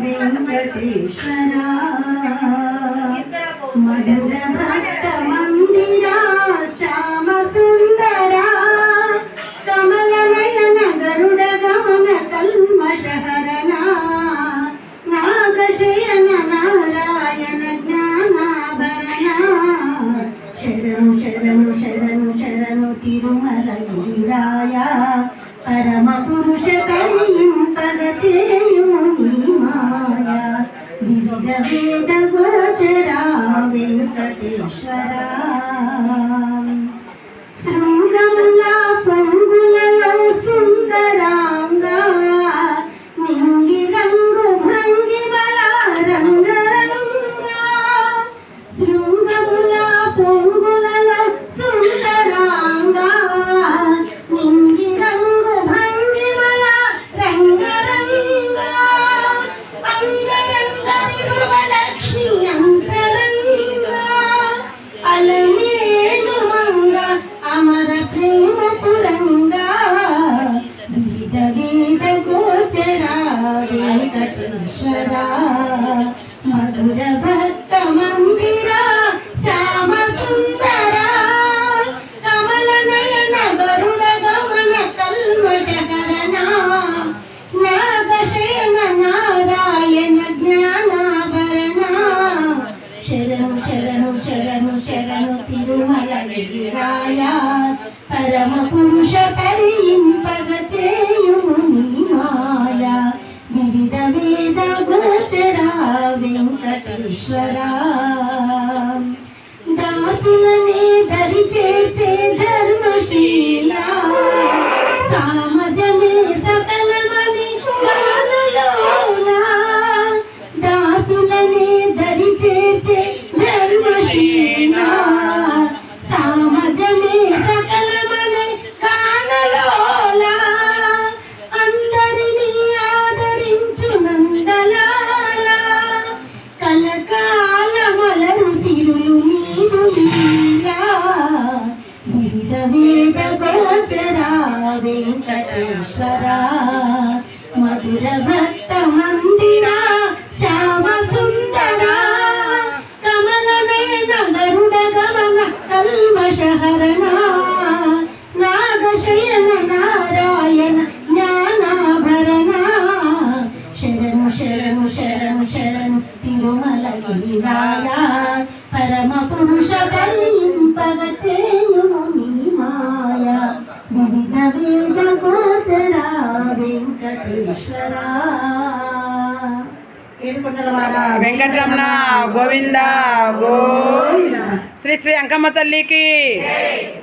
వెంకటేశ్వరా మధుర భక్త మందిరా శ్యామ సుందరా కమలనయన గరుడ గమన కల్మషహరణ నాగశయన నారాయణ జ్ఞానాభరణ శరణు శరణు శరణు శరణు తిరుమల గిరిరాయ పరమ పురుష తరింపగ చేయుము నీ మాయ వివిధ వేద గోచరా వెంకటేశ్వరా శృంగములా పొంగులలో సుందరాంగా నింగి రంగు భంగిమల రంగరంగా శృంగములా పొంగులలో సుందరాంగా నింగి రంగు భంగిమల రంగరంగా అంగరంగ విభవలక్ష్మి అంతరంగా అలమేలు మంగ అమర ప్రేమ పురంగా వివిధ వేద గోచరా వెంకటేశ్వరా మధుర భక్త మందిరా శ్యామ సుందరా కమల నయన గరుడ గమన కల్మషహరణ నాగశయన నారాయణ జ్ఞానాభరణ శరణు శరణు శరణు శరణు తిరుమల గిరిరాయ పరమ పురుష తరింపగ చేయుము నీ మాయ వివిధ వేద గోచరా వెంకటేశ్వరా దాసులనే దరి చేర్చే ధర్మశీలా సామజమే సకలమని గానలోలా దాసులనే దరి చేర్చే ధర్మశీలా సామజమే సకలమని గానలోలా అందరినీ ఆదరించు నందలాలా కలకాల మలరు సిరులు నీరు లీలా వివిధ వేద గోచరా వెంకటేశ్వరా మధుర భక్త మందిరా శ్యామ సుందరా కమల నయన గరుడ గమన కల్మషహరణ నాగశయన నారాయణ జ్ఞానాభరణ శరణు శరణు శరణు శరణు తిరుమల గిరిరాయ పరమ పురుష తరింపగ చేయుము నీ మాయ వివిధ వేద గోచరా వెంకటేశ్వరా ఏడుకొండలవాడ వెంకటరమణ గోవింద గోవింద శ్రీ శ్రీ అంకమ్మ తల్లికి